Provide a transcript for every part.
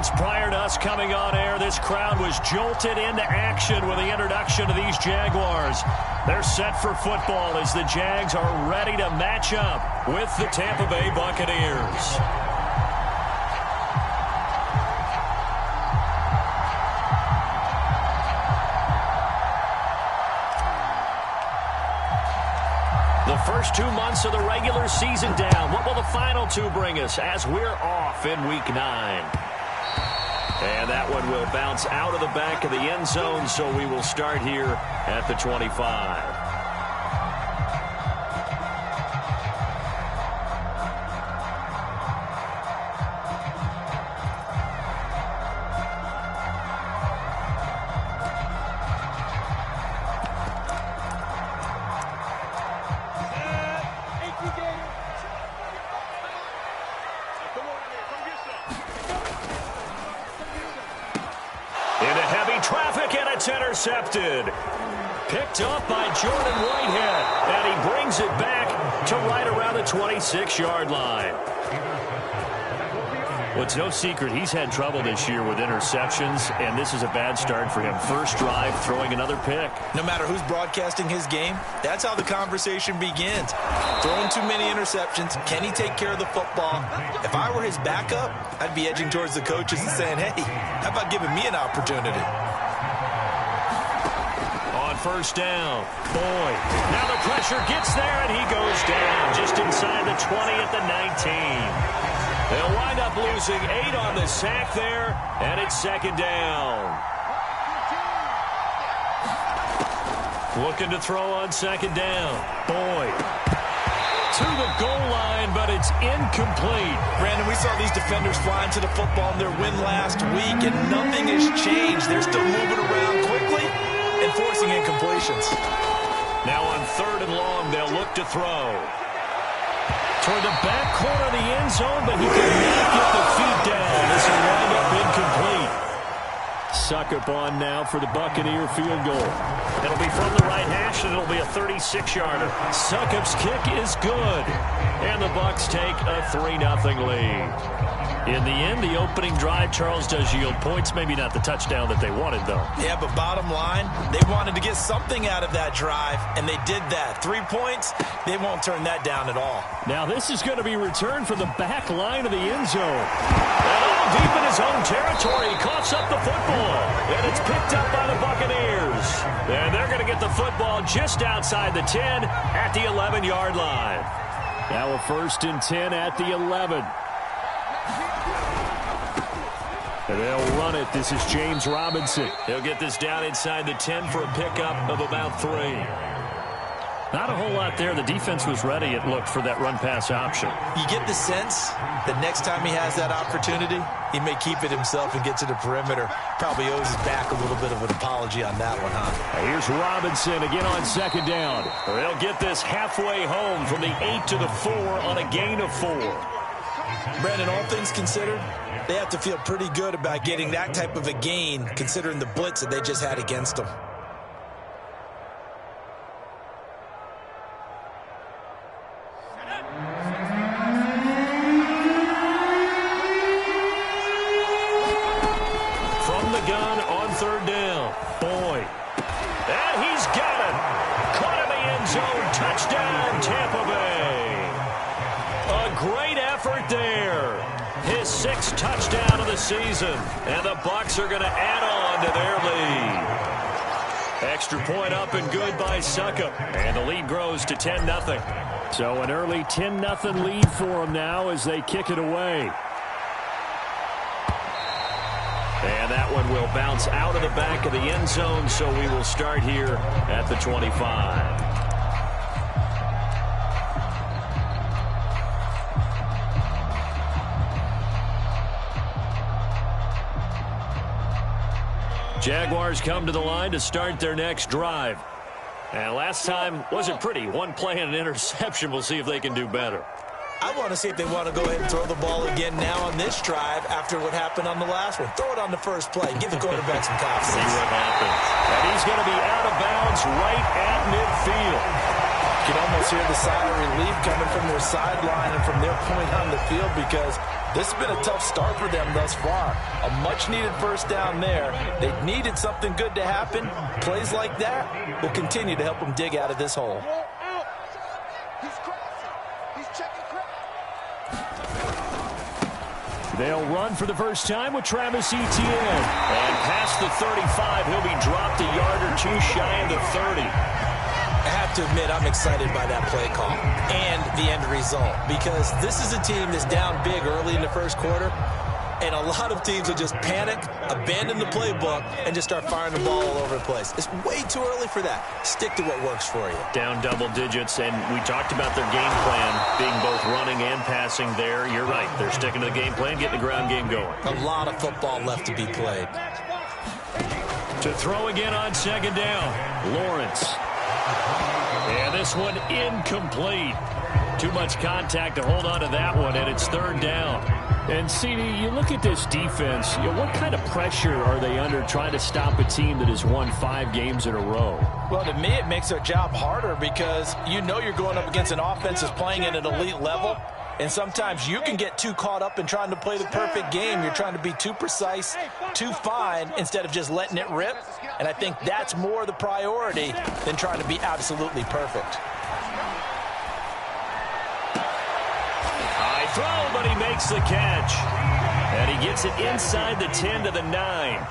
Moments prior to us coming on air, this crowd was jolted into action with the introduction of these Jaguars. They're set for football as the Jags are ready to match up with the Tampa Bay Buccaneers. The first 2 months of the regular season down. What will the final two bring us as we're off in Week 9? And that one will bounce out of the back of the end zone, so we will start here at the 25. Intercepted. Picked up by Jordan Whitehead, and he brings it back to right around the 26-yard line. Well, it's no secret he's had trouble this year with interceptions, and this is a bad start for him. First drive, throwing another pick. No matter who's broadcasting his game, that's how the conversation begins. Throwing too many interceptions. Can he take care of the football? If I were his backup, I'd be edging towards the coaches and saying, hey, how about giving me an opportunity? First down. Boyd. Now the pressure gets there, and he goes down just inside the 20 at the 19. They'll wind up losing 8 on the sack there, and it's second down. Looking to throw on second down. Boyd. To the goal line, but it's incomplete. Brandon, we saw these defenders flying to the football in their win last week, and nothing has changed. They're still moving around quickly and forcing incompletions. Now on third and long, they'll look to throw. Toward the back corner of the end zone, but he could not get the feet down. This will wind up incomplete. Succop on now for the Buccaneer field goal. It'll be from the right hash, and it'll be a 36-yarder. Succop's kick is good. And the Bucs take a 3-0 lead. In the end, the opening drive, Charles, does yield points. Maybe not the touchdown that they wanted, though. Yeah, but bottom line, they wanted to get something out of that drive, and they did that. 3 points, they won't turn that down at all. Now this is going to be returned from the back line of the end zone. And all deep in his own territory, he coughs up the football. And it's picked up by the Buccaneers. And they're going to get the football just outside the 10 at the 11-yard line. Now a 1st and 10 at the 11. And they'll run it. This is James Robinson. He'll get this down inside the 10 for a pickup of about 3. Not a whole lot there. The defense was ready, it looked, for that run-pass option. You get the sense that next time he has that opportunity, he may keep it himself and get to the perimeter. Probably owes his back a little bit of an apology on that one, huh? Here's Robinson again on second down. They'll get this halfway home from the 8 to the 4 on a gain of 4. Brandon, all things considered, they have to feel pretty good about getting that type of a gain, considering the blitz that they just had against them. From the gun on third down, Boyd. And he's got it. Caught in the end zone. Touchdown, Tampa Bay. A great effort there. His 6th touchdown of the season. And the Bucs are going to add on to their lead. Extra point up and good by Succop. And the lead grows to 10-0. So an early 10-0 lead for them now as they kick it away. And that one will bounce out of the back of the end zone, so we will start here at the 25. Jaguars come to the line to start their next drive. And last time wasn't pretty. One play and an interception. We'll see if they can do better. I want to see if they want to go ahead and throw the ball again now on this drive after what happened on the last one. Throw it on the first play. Give the quarterback some confidence. See what happens. And he's going to be out of bounds right at midfield. You can almost hear the sigh of relief coming from their sideline and from their point on the field because this has been a tough start for them thus far. A much-needed first down there. They needed something good to happen. Plays like that will continue to help them dig out of this hole. They'll run for the first time with Travis Etienne. And past the 35, he'll be dropped a yard or two shy of the 30. I have to admit, I'm excited by that play call and the end result because this is a team that's down big early in the first quarter, and a lot of teams will just panic, abandon the playbook, and just start firing the ball all over the place. It's way too early for that. Stick to what works for you. Down double digits, and we talked about their game plan being both running and passing there. You're right. They're sticking to the game plan, getting the ground game going. A lot of football left to be played. To throw again on second down, Lawrence. And this one incomplete. Too much contact to hold on to that one, and it's third down. And, CD, you look at this defense, what kind of pressure are they under trying to stop a team that has won 5 games in a row? Well, to me, it makes their job harder because you know you're going up against an offense that's playing at an elite level. And sometimes you can get too caught up in trying to play the perfect game. You're trying to be too precise, too fine, instead of just letting it rip. And I think that's more the priority than trying to be absolutely perfect. High throw, but he makes the catch. And he gets it inside the 10 to the 9.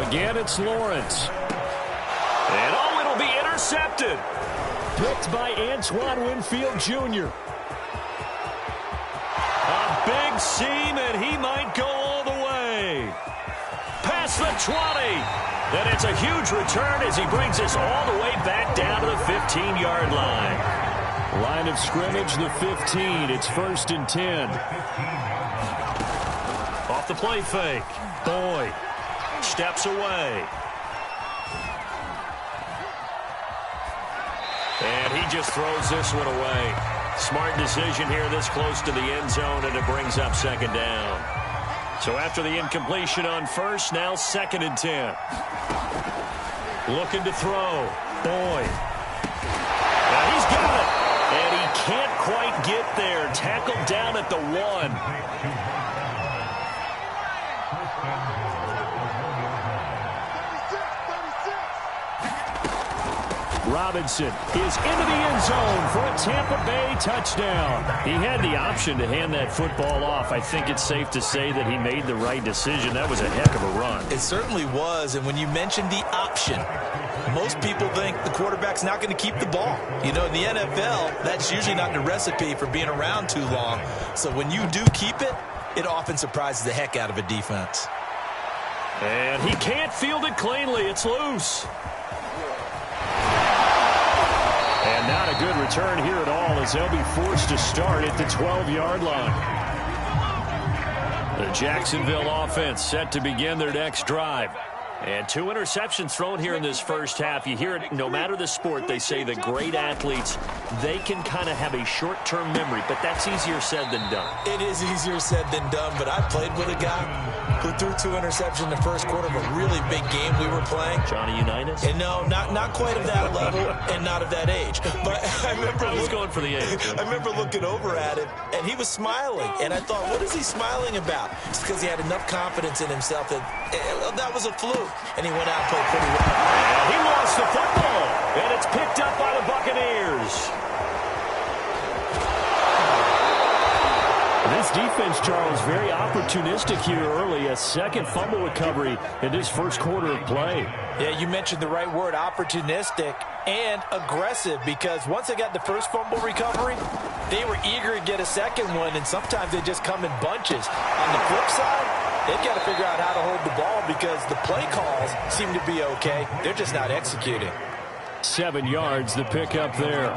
Again, it's Lawrence. And it'll be intercepted. Picked by Antoine Winfield Jr. A big seam, and he might go all the way. Past the 20. And it's a huge return as he brings us all the way back down to the 15-yard line. Line of scrimmage, the 15. It's 1st and 10. Off the play fake. Boyd steps away. And he just throws this one away. Smart decision here this close to the end zone, and it brings up second down. So after the incompletion on first, now 2nd and 10. Looking to throw. Boyd. Now he's got it. And he can't quite get there. Tackled down at the 1. Robinson is into the end zone for a Tampa Bay touchdown. He had the option to hand that football off. I think it's safe to say that he made the right decision. That was a heck of a run. It certainly was, and when you mentioned the option, most people think the quarterback's not going to keep the ball. You know, in the NFL, that's usually not the recipe for being around too long. So when you do keep it, it often surprises the heck out of a defense. And he can't field it cleanly. It's loose. And not a good return here at all as they'll be forced to start at the 12-yard line. The Jacksonville offense set to begin their next drive. And 2 interceptions thrown here in this first half. You hear it, no matter the sport, they say the great athletes, they can kind of have a short-term memory, but that's easier said than done. It is easier said than done, but I played with a guy who threw 2 interceptions in the first quarter of a really big game we were playing. Johnny Unitas? And no, not quite of that level and not of that age. But I remember He's going for the age. I remember looking over at him, and he was smiling. And I thought, what is he smiling about? It's because he had enough confidence in himself that that was a fluke. And he went out and played pretty well. And he lost the football. And it's picked up by the Buccaneers. This defense, Charles, very opportunistic here early. A second fumble recovery in this first quarter of play. Yeah, you mentioned the right word, opportunistic and aggressive, because once they got the first fumble recovery, they were eager to get a second one, and sometimes they just come in bunches. On the flip side, they've got to figure out how to hold the ball because the play calls seem to be okay. They're just not executing. 7 yards, the pickup there.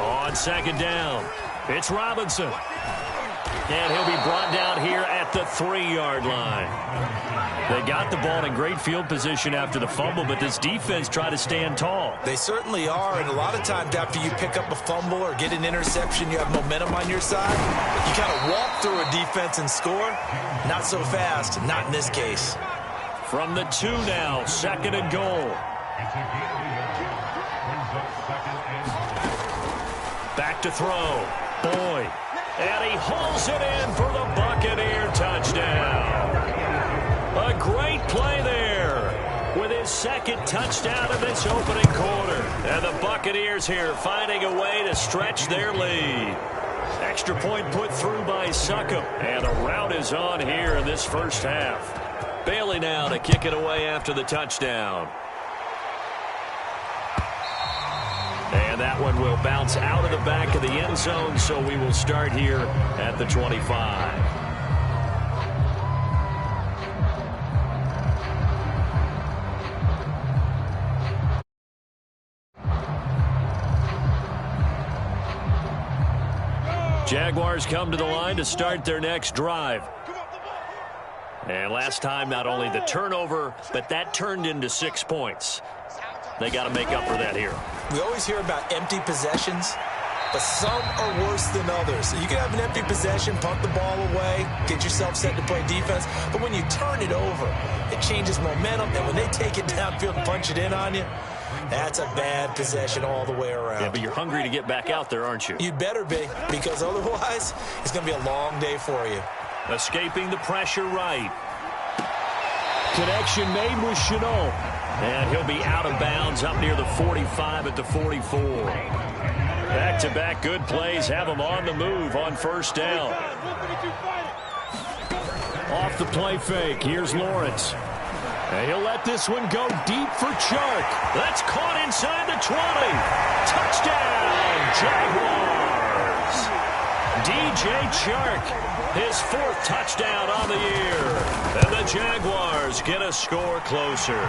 On second down, it's Robinson. And he'll be brought down here at the 3-yard line. They got the ball in great field position after the fumble, but this defense tried to stand tall. They certainly are, and a lot of times after you pick up a fumble or get an interception, you have momentum on your side. You kind of walk through a defense and score. Not so fast, not in this case. From the 2 now, 2nd and goal. Back to throw. Boyd. And he hauls it in for the Buccaneer touchdown. A great play there with his 2nd touchdown of this opening quarter. And the Buccaneers here finding a way to stretch their lead. Extra point put through by Succop. And the route is on here in this first half. Bailey now to kick it away after the touchdown. And that one will bounce out of the back of the end zone, so we will start here at the 25. Jaguars come to the line to start their next drive. And last time, not only the turnover, but that turned into 6 points. They got to make up for that here. We always hear about empty possessions, but some are worse than others. You can have an empty possession, punt the ball away, get yourself set to play defense, but when you turn it over, it changes momentum, and when they take it downfield and punch it in on you, that's a bad possession all the way around. Yeah, but you're hungry to get back out there, aren't you? You'd better be, because otherwise, it's going to be a long day for you. Escaping the pressure right. Connection made with Chenault. And he'll be out of bounds up near the 45 at the 44. Back-to-back good plays have him on the move on first down. Off the play fake, here's Lawrence. And he'll let this one go deep for Chark. That's caught inside the 20. Touchdown, Jaguars. DJ Chark, his 4th touchdown on the year. And the Jaguars get a score closer.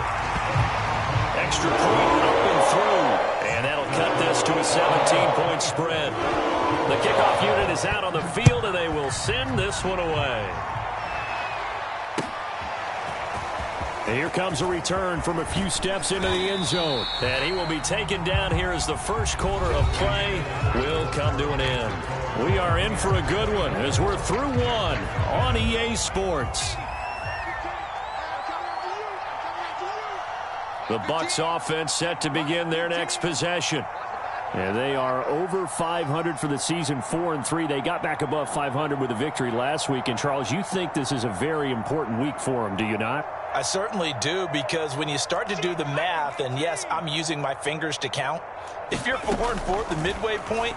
Extra point up and through. And that'll cut this to a 17-point spread. The kickoff unit is out on the field, and they will send this one away. And here comes a return from a few steps into the end zone. And he will be taken down here as the first quarter of play will come to an end. We are in for a good one as we're through one on EA Sports. The Bucs offense set to begin their next possession. And they are over 500 for the season, 4-3. They got back above 500 with a victory last week. And, Charles, you think this is a very important week for them, do you not? I certainly do, because when you start to do the math, and yes, I'm using my fingers to count, if you're 4-4 at the midway point,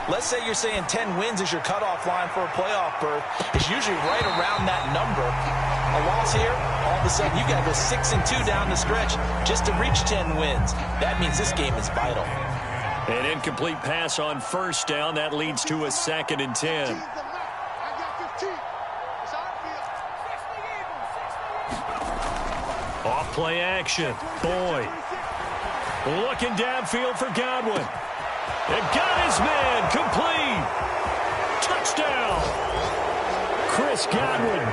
let's say you're saying 10 wins is your cutoff line for a playoff berth, it's usually right around that number. A loss here, all of a sudden you got to go 6-2 down the stretch just to reach 10 wins. That means this game is vital. An incomplete pass on first down. That leads to a 2nd and 10. Off play action. Boyd. Looking downfield for Godwin. And got his man. Complete. Touchdown. Chris Godwin.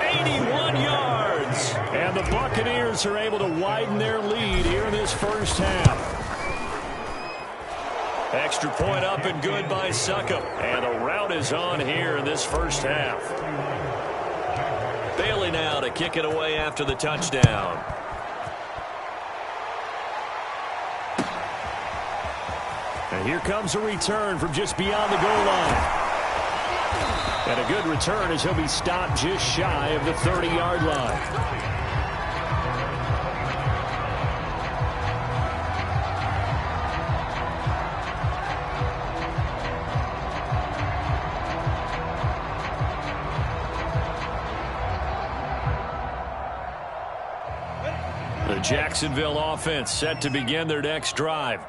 81 yards. And the Buccaneers are able to widen their lead here in this first half. Extra point up and good by Succop. And the route is on here in this first half. Bailey now to kick it away after the touchdown. And here comes a return from just beyond the goal line. And a good return as he'll be stopped just shy of the 30-yard line. The Jacksonville offense set to begin their next drive.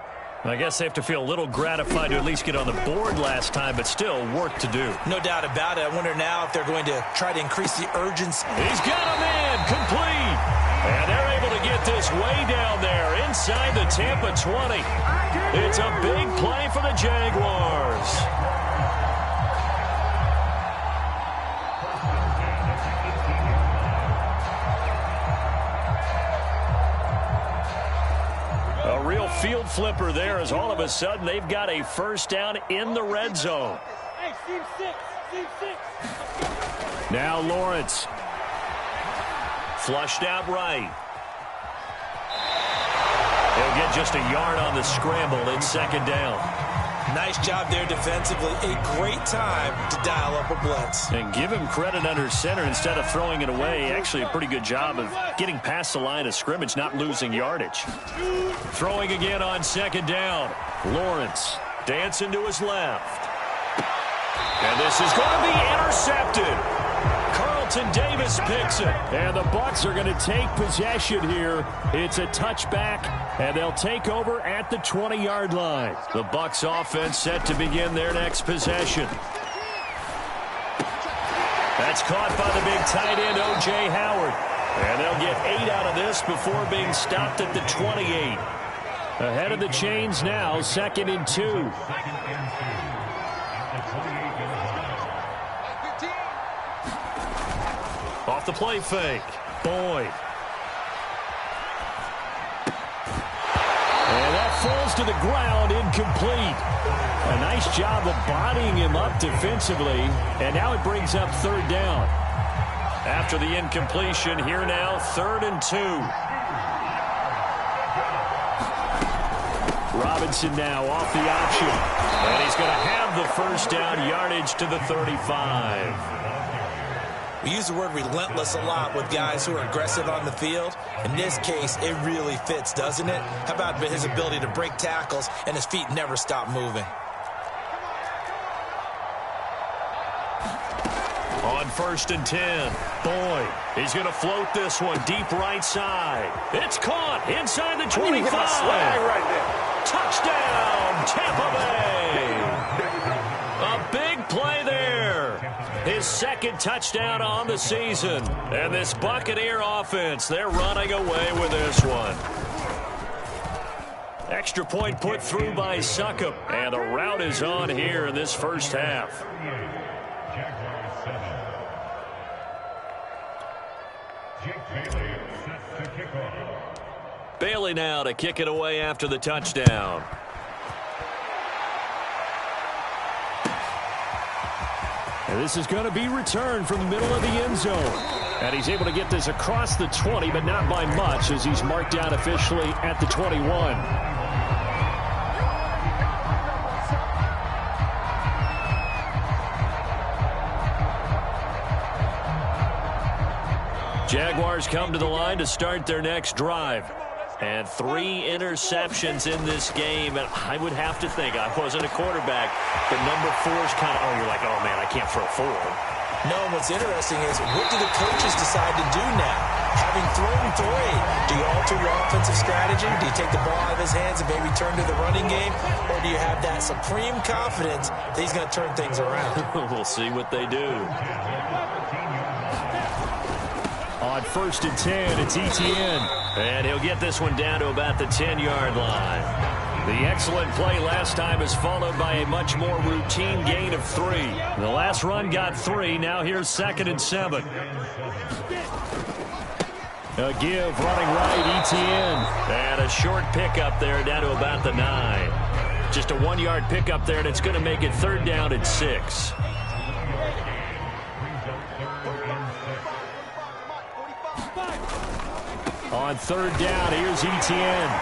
I guess they have to feel a little gratified to at least get on the board last time, but still work to do. No doubt about it. I wonder now if they're going to try to increase the urgency. He's got a man complete. And they're able to get this way down there inside the Tampa 20. It's a big play for the Jaguars. field flipper there as all of a sudden they've got a first down in the red zone. Hey, team six. Now Lawrence. Flushed out right. He'll get just a yard on the scramble. It's second down. Nice job there defensively. A great time to dial up a blitz. And give him credit under center instead of throwing it away. Actually a pretty good job of getting past the line of scrimmage, not losing yardage. Throwing again on second down. Lawrence dancing to his left. And this is going to be intercepted. Carlton Davis picks it. And the Bucs are going to take possession here. It's a touchback, and they'll take over at the 20-yard line. The Bucs offense set to begin their next possession. That's caught by the big tight end, O.J. Howard. And they'll get 8 out of this before being stopped at the 28. Ahead of the chains now, 2nd and 2. Off the play fake. Boyd. And that falls to the ground, incomplete. A nice job of bodying him up defensively. And now it brings up third down. After the incompletion, here now, 3rd and 2. Robinson now off the option. And he's going to have the first down, yardage to the 35. We use the word relentless a lot with guys who are aggressive on the field. In this case, it really fits, doesn't it? How about his ability to break tackles and his feet never stop moving? On 1st and 10, Boyd. He's going to float this one deep right side. It's caught inside the 25. Right there. Touchdown, Tampa Bay. A big play there. His 2nd touchdown on the season. And this Buccaneer offense, they're running away with this one. Extra point put through by Succop. And the route is on here in this first half. Bailey now to kick it away after the touchdown. And this is going to be returned from the middle of the end zone. And he's able to get this across the 20, but not by much as he's marked down officially at the 21. Jaguars come to the line to start their next drive. And 3 interceptions in this game. And I would have to think, I wasn't a quarterback, but number 4 is kind of, oh, you're like, oh, man, I can't throw 4. No, what's interesting is, what do the coaches decide to do now? Having thrown 3, do you alter your offensive strategy? Do you take the ball out of his hands and maybe turn to the running game? Or do you have that supreme confidence that he's going to turn things around? We'll see what they do. On 1st and 10, it's Etienne. And he'll get this one down to about the 10-yard line. The excellent play last time is followed by a much more routine gain of 3. The last run got 3. Now here's 2nd and 7. A give running right, Etienne. And a short pickup there down to about the 9. Just a 1-yard pickup there, and it's going to make it 3rd down and 6. On 3rd down, here's Etienne.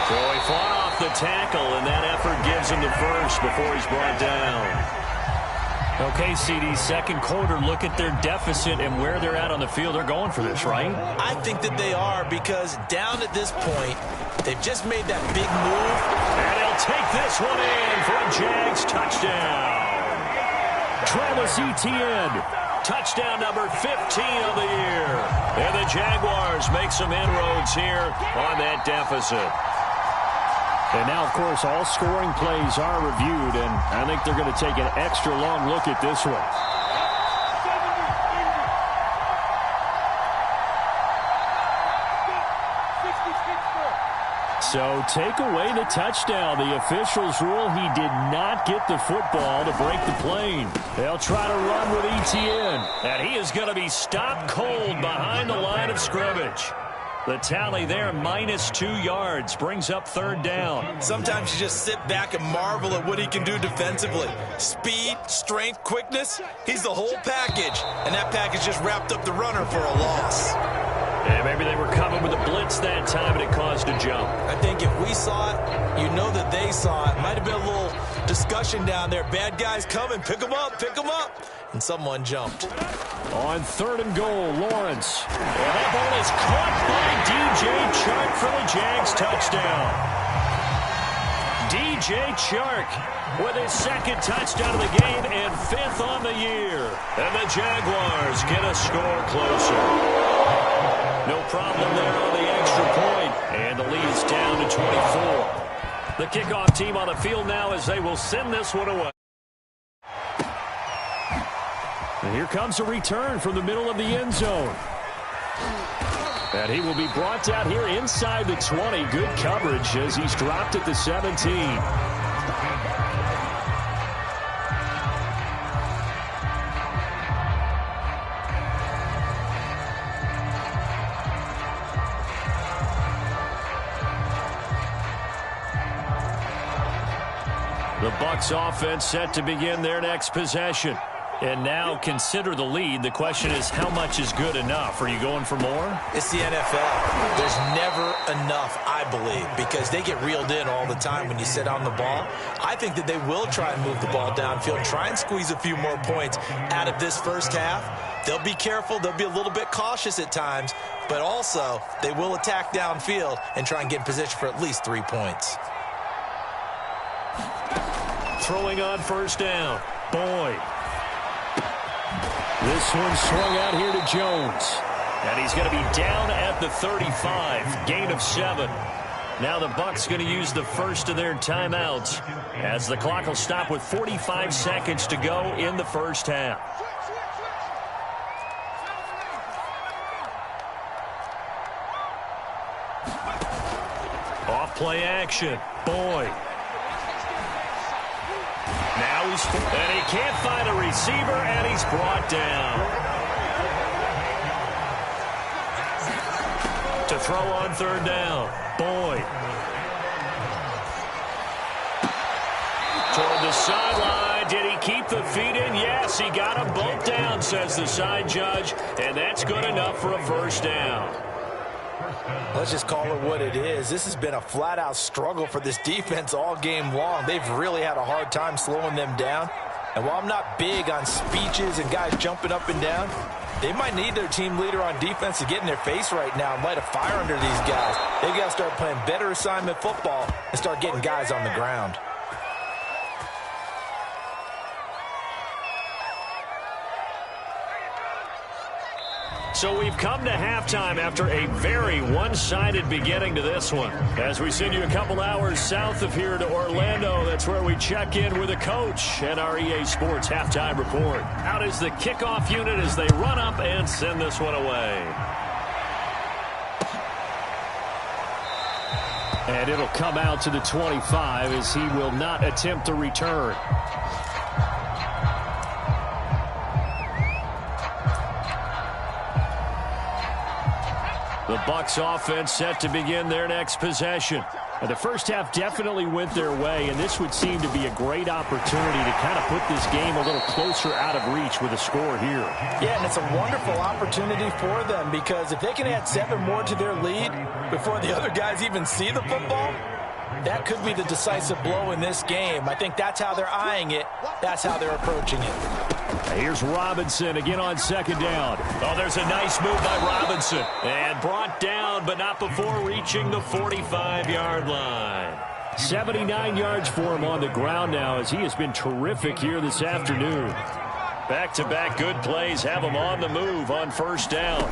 So he fought off the tackle, and that effort gives him the first before he's brought down. Okay, CD, 2nd quarter, look at their deficit and where they're at on the field. They're going for this, right? I think that they are, because down at this point, they've just made that big move. And he'll take this one in for a Jags touchdown. Travis Etienne. Touchdown number 15 of the year. And the Jaguars make some inroads here on that deficit. And now, of course, all scoring plays are reviewed, and I think they're going to take an extra long look at this one. So take away the touchdown. The officials rule he did not get the football to break the plane. They'll try to run with Etienne. And he is going to be stopped cold behind the line of scrimmage. The tally there, -2 yards, brings up 3rd down. Sometimes you just sit back and marvel at what he can do defensively. Speed, strength, quickness, he's the whole package. And that package just wrapped up the runner for a loss. And maybe they were coming with a blitz that time, and it caused a jump. I think if we saw it, you know that they saw it. Might have been a little discussion down there. Bad guys coming. Pick them up. Pick them up. And someone jumped. On 3rd and goal, Lawrence. And that ball is caught by DJ Chark for the Jags touchdown. DJ Chark with his 2nd touchdown of the game and 5th on the year. And the Jaguars get a score closer. No problem there on the extra point. And the lead is down to 24. The kickoff team on the field now as they will send this one away. And here comes a return from the middle of the end zone. And he will be brought down here inside the 20. Good coverage as he's dropped at the 17. The Bucs offense set to begin their next possession. And now consider the lead. The question is, how much is good enough? Are you going for more? It's the NFL. There's never enough, I believe, because they get reeled in all the time when you sit on the ball. I think that they will try and move the ball downfield, try and squeeze a few more points out of this first half. They'll be careful. They'll be a little bit cautious at times, but also they will attack downfield and try and get in position for at least 3 points. Throwing on 1st down. Boyd. This one swung out here to Jones. And he's going to be down at the 35. Gain of 7. Now the Bucs going to use the first of their timeouts as the clock will stop with 45 seconds to go in the first half. Off play action. Boyd. Now and he can't find a receiver, and he's brought down. To throw on 3rd down, Boyd. Toward the sideline. Did he keep the feet in? Yes, he got them both down, says the side judge, and that's good enough for a 1st down. Let's just call it what it is. This has been a flat-out struggle for this defense all game long. They've really had a hard time slowing them down. And while I'm not big on speeches and guys jumping up and down, they might need their team leader on defense to get in their face right now and light a fire under these guys. They've got to start playing better assignment football and start getting guys on the ground. So we've come to halftime after a very one-sided beginning to this one. As we send you a couple hours south of here to Orlando, that's where we check in with a coach and our EA Sports halftime report. Out is the kickoff unit as they run up and send this one away. And it'll come out to the 25 as he will not attempt to return. The Bucs offense set to begin their next possession. And the first half definitely went their way, and this would seem to be a great opportunity to kind of put this game a little closer out of reach with a score here. Yeah, and it's a wonderful opportunity for them because if they can add 7 more to their lead before the other guys even see the football, that could be the decisive blow in this game. I think that's how they're eyeing it. That's how they're approaching it. Here's Robinson again on 2nd down. Oh, there's a nice move by Robinson. And brought down, but not before reaching the 45-yard line. 79 yards for him on the ground now as he has been terrific here this afternoon. Back-to-back good plays have him on the move on 1st down.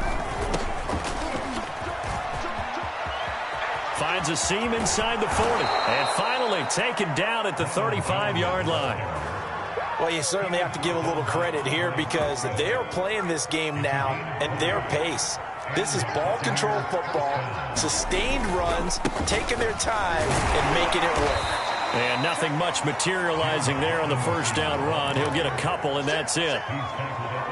Finds a seam inside the 40. And finally taken down at the 35-yard line. Well, you certainly have to give a little credit here because they are playing this game now at their pace. This is ball control football, sustained runs, taking their time and making it work. And nothing much materializing there on the first down run. He'll get a couple, and that's it.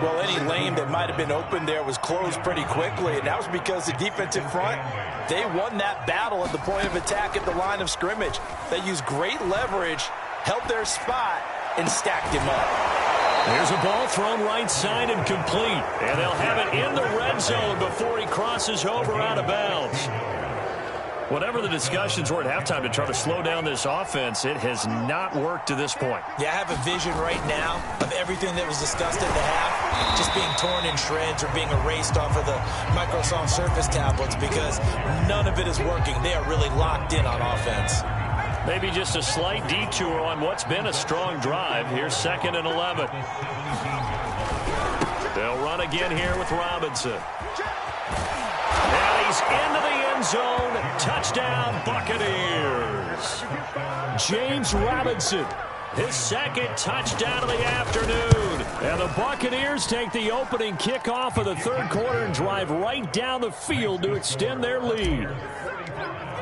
Well, any lane that might have been open there was closed pretty quickly, and that was because the defensive front, they won that battle at the point of attack at the line of scrimmage. They used great leverage, held their spot, and stacked him up. There's a ball thrown right side and complete. And they'll have it in the red zone before he crosses over out of bounds. Whatever the discussions were at halftime to try to slow down this offense, it has not worked to this point. Yeah, I have a vision right now of everything that was discussed at the half just being torn in shreds or being erased off of the Microsoft Surface tablets because none of it is working. They are really locked in on offense. Maybe just a slight detour on what's been a strong drive. Here's 2nd and 11. They'll run again here with Robinson. And he's into the end zone. Touchdown, Buccaneers. James Robinson, his 2nd touchdown of the afternoon. And the Buccaneers take the opening kickoff of the 3rd quarter and drive right down the field to extend their lead.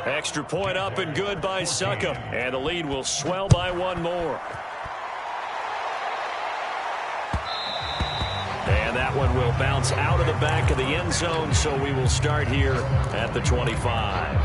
Extra point up and good by Succop. And the lead will swell by one more. And that one will bounce out of the back of the end zone, so we will start here at the 25.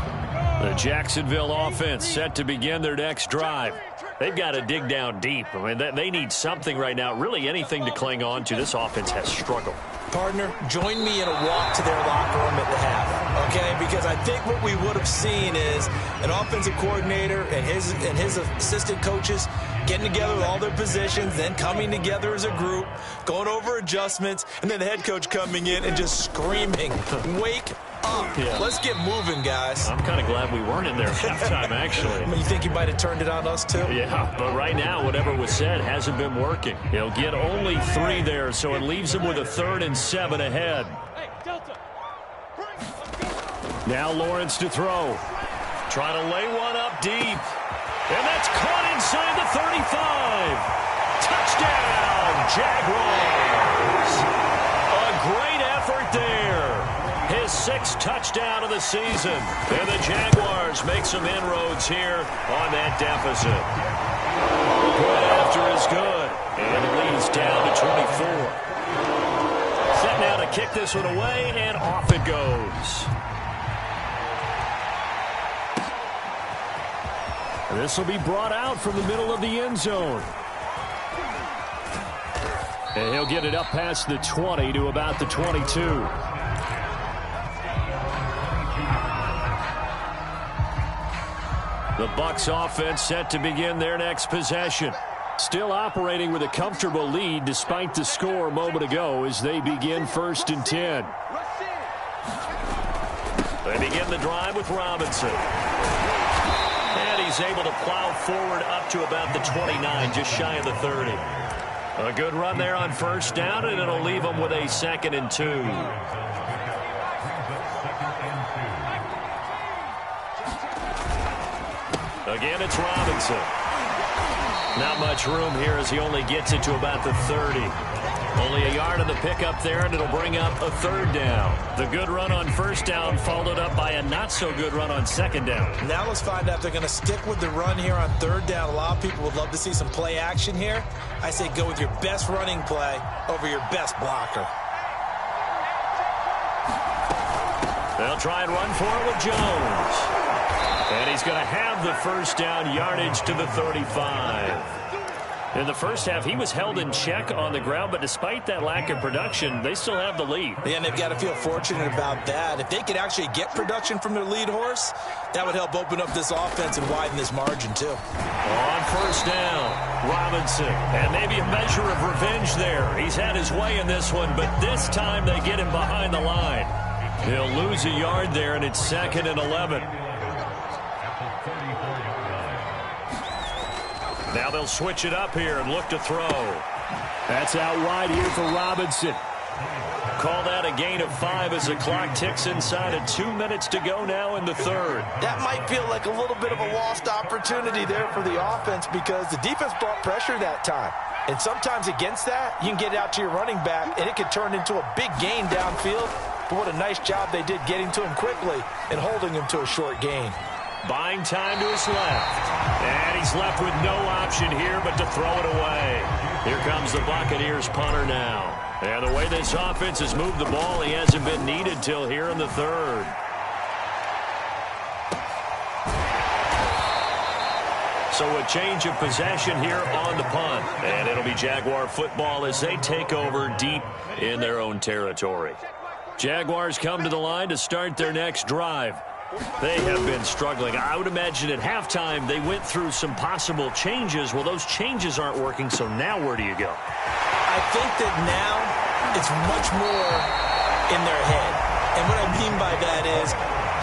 The Jacksonville offense set to begin their next drive. They've got to dig down deep. I mean, they need something right now, really anything to cling on to. This offense has struggled. Partner, join me in a walk to their locker room at the half, okay? Because I think what we would have seen is an offensive coordinator and his assistant coaches getting together with all their positions, then coming together as a group, going over adjustments, and then the head coach coming in and just screaming, wake up. Yeah. Let's get moving, guys. I'm kind of glad we weren't in there at halftime, actually. I mean, you think you might have turned it on us, too? Yeah, but right now, whatever was said hasn't been working. He'll get only 3 there, so it leaves him with a 3rd and 7 ahead. Now Lawrence to throw. Trying to lay one up deep. And that's caught inside the 35. Touchdown, Jaguars. A great effort there. His 6th touchdown of the season. And the Jaguars make some inroads here on that deficit. Good after is good. And the lead's down to 24. Set now to kick this one away, and off it goes. This will be brought out from the middle of the end zone. And he'll get it up past the 20 to about the 22. The Bucs offense set to begin their next possession. Still operating with a comfortable lead despite the score a moment ago as they begin 1st and 10. They begin the drive with Robinson. And he's able to plow forward up to about the 29, just shy of the 30. A good run there on 1st down, and it'll leave him with a 2nd and 2. Again, it's Robinson. Not much room here as he only gets it to about the 30. Only a yard on the pickup there, and it'll bring up a 3rd down. The good run on 1st down followed up by a not-so-good run on 2nd down. Now let's find out if they're going to stick with the run here on 3rd down. A lot of people would love to see some play action here. I say go with your best running play over your best blocker. They'll try and run for it with Jones. And he's going to have the 1st down yardage to the 35. In the first half, he was held in check on the ground, but despite that lack of production, they still have the lead. Yeah, and they've got to feel fortunate about that. If they could actually get production from their lead horse, that would help open up this offense and widen this margin, too. On 1st down, Robinson. And maybe a measure of revenge there. He's had his way in this one, but this time they get him behind the line. He'll lose a yard there, and it's 2nd and 11. Now they'll switch it up here and look to throw. That's out wide here for Robinson. Call that a gain of 5 as the clock ticks inside of 2 minutes to go now in the 3rd. That might feel like a little bit of a lost opportunity there for the offense because the defense brought pressure that time. And sometimes against that, you can get it out to your running back, and it could turn into a big gain downfield. But what a nice job they did getting to him quickly and holding him to a short gain. Buying time to his left. And he's left with no option here but to throw it away. Here comes the Buccaneers punter now. And the way this offense has moved the ball, he hasn't been needed till here in the third. So a change of possession here on the punt. And it'll be Jaguar football as they take over deep in their own territory. Jaguars come to the line to start their next drive. They have been struggling. I would imagine at halftime they went through some possible changes. Well, those changes aren't working, so now where do you go? I think that now it's much more in their head. And what I mean by that is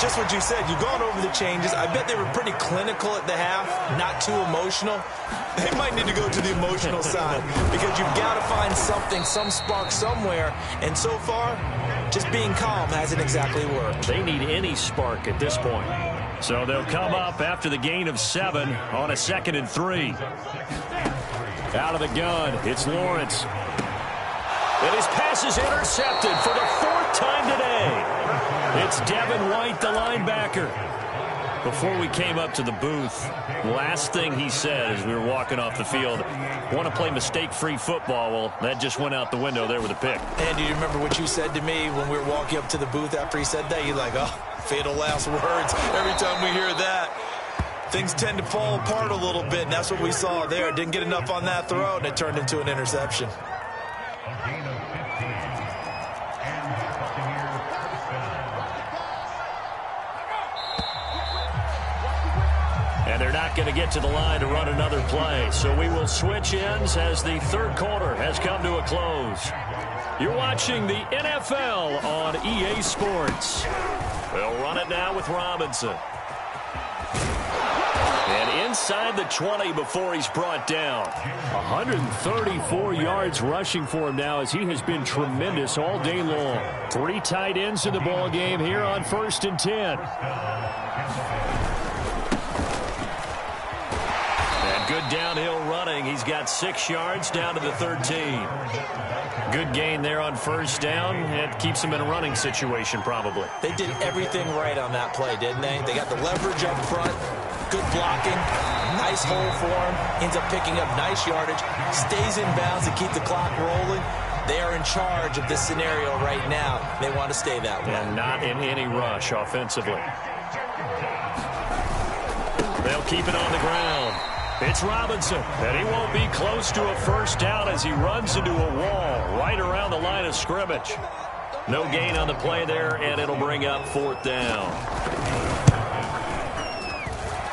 just what you said. You've gone over the changes. I bet they were pretty clinical at the half, not too emotional. They might need to go to the emotional side because you've got to find something, some spark somewhere. And so far, just being calm hasn't exactly worked. They need any spark at this point. So they'll come up after the gain of 7 on a 2nd and 3. Out of the gun, it's Lawrence. And his pass is intercepted for the 4th time today. It's Devin White, the linebacker. Before we came up to the booth, last thing he said as we were walking off the field, want to play mistake-free football. Well, that just went out the window there with a pick. And do you remember what you said to me when we were walking up to the booth after he said that? You're like, oh, fatal last words. Every time we hear that, things tend to fall apart a little bit, and that's what we saw there. Didn't get enough on that throw, and it turned into an interception. And they're not going to get to the line to run another play. So we will switch ends as the third quarter has come to a close. You're watching the NFL on EA Sports. They'll run it now with Robinson. And inside the 20 before he's brought down. 134 yards rushing for him now as he has been tremendous all day long. 3 tight ends in the ball game here on 1st and 10. Good downhill running. He's got 6 yards down to the 13. Good gain there on 1st down. It keeps him in a running situation probably. They did everything right on that play, didn't they? They got the leverage up front, good blocking, nice hole for him, ends up picking up nice yardage, stays in bounds to keep the clock rolling. They are in charge of this scenario right now. They want to stay that way. And not in any rush offensively. They'll keep it on the ground. It's Robinson, and he won't be close to a 1st down as he runs into a wall right around the line of scrimmage. No gain on the play there, and it'll bring up 4th down.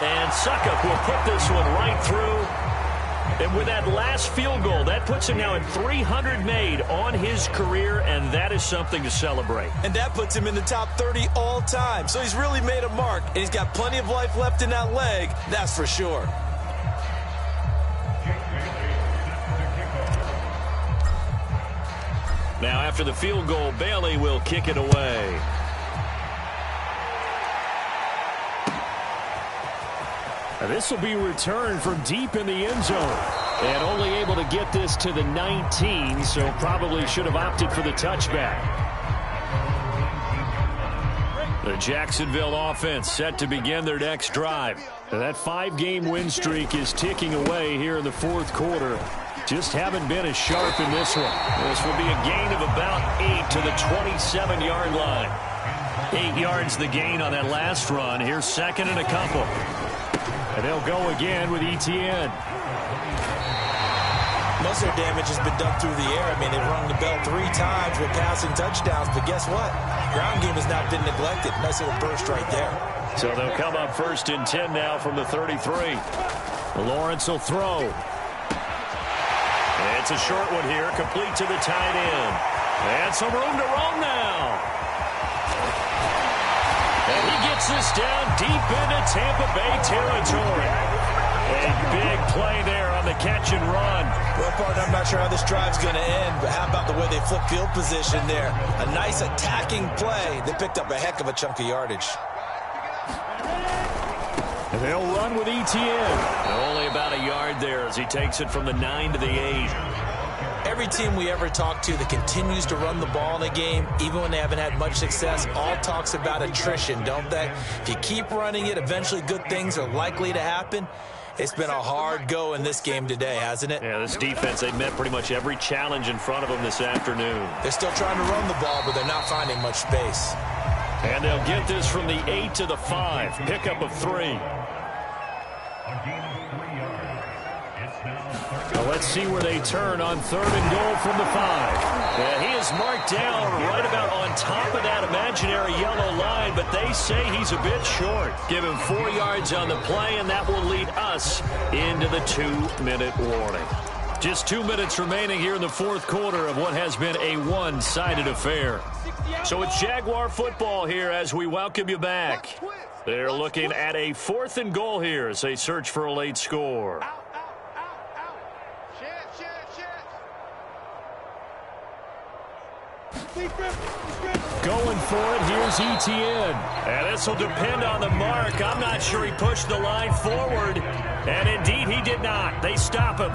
And Suckup will put this one right through. And with that last field goal, that puts him now at 300 made on his career, and that is something to celebrate. And that puts him in the top 30 all time. So he's really made a mark, and he's got plenty of life left in that leg, that's for sure. Now, after the field goal, Bailey will kick it away. Now, this will be returned from deep in the end zone. And only able to get this to the 19, so probably should have opted for the touchback. The Jacksonville offense set to begin their next drive. Now, that 5-game win streak is ticking away here in the 4th quarter. Just haven't been as sharp in this one. This will be a gain of about 8 to the 27-yard line. 8 yards the gain on that last run. Here's 2nd and a couple. And they'll go again with ETN. Most of their damage has been done through the air. I mean, they've rung the bell 3 times with passing touchdowns. But guess what? Ground game has not been neglected. Nice little burst right there. So they'll come up 1st and 10 now from the 33. Lawrence will throw. It's a short one here, complete to the tight end. And some room to roam now. And he gets this down deep into Tampa Bay territory. A big play there on the catch and run. Well, partner, I'm not sure how this drive's going to end, but how about the way they flip field position there? A nice attacking play. They picked up a heck of a chunk of yardage. And they'll run with ETN. Only about a yard there as he takes it from the 9 to the 8. Every team we ever talk to that continues to run the ball in a game, even when they haven't had much success, all talks about attrition, don't they? If you keep running it, eventually good things are likely to happen. It's been a hard go in this game today, hasn't it? Yeah, this defense, they met pretty much every challenge in front of them this afternoon. They're still trying to run the ball, but they're not finding much space. And they'll get this from the 8 to the 5. Pickup of 3. Well, let's see where they turn on 3rd and goal from the 5. Yeah, he is marked down right about on top of that imaginary yellow line, but they say he's a bit short. Give him 4 yards on the play, and that will lead us into the 2-minute warning. Just 2 minutes remaining here in the 4th quarter of what has been a one-sided affair. So it's Jaguar football here as we welcome you back. They're looking at a 4th and goal here as they search for a late score. Going for it, here's Etienne. And this will depend on the mark. I'm not sure he pushed the line forward. And indeed, he did not. They stop him.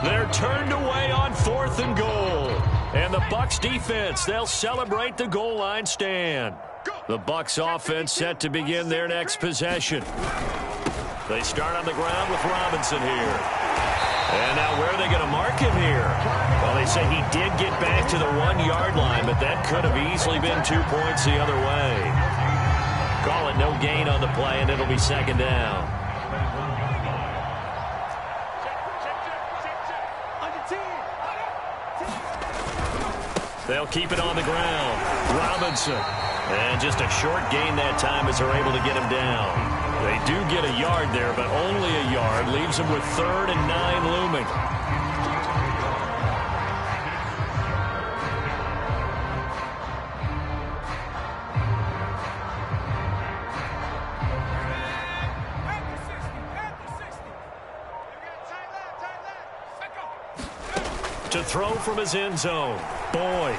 They're turned away on 4th and goal. And the Bucs defense, they'll celebrate the goal line stand. The Bucs offense set to begin their next possession. They start on the ground with Robinson here. And now where are they going to mark him here? Well, they say he did get back to the 1-yard line, but that could have easily been 2 points the other way. Call it no gain on the play, and it'll be 2nd down. They'll keep it on the ground. Robinson. And just a short gain that time as they're able to get him down. They do get a yard there, but only a yard. Leaves them with 3rd and 9 looming. To throw from his end zone. Boyd.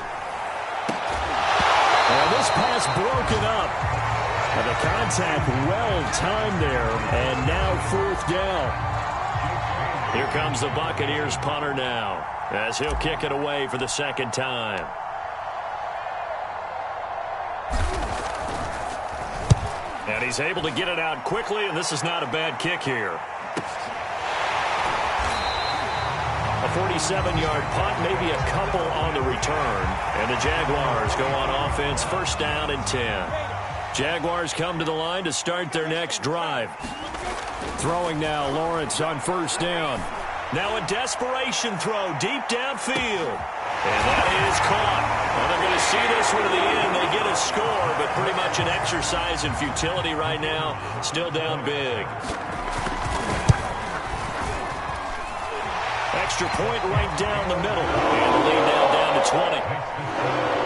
And this pass broken up. And the contact well-timed there. And now 4th down. Here comes the Buccaneers punter now, as he'll kick it away for the 2nd time. And he's able to get it out quickly, and this is not a bad kick here. A 47-yard punt, maybe a couple on the return. And the Jaguars go on offense, 1st down and 10. Jaguars come to the line to start their next drive. Throwing now, Lawrence on 1st down. Now a desperation throw deep downfield. And that is caught. Well, they're going to see this one to the end. They get a score, but pretty much an exercise in futility right now. Still down big. Extra point right down the middle. And the lead now down to 20.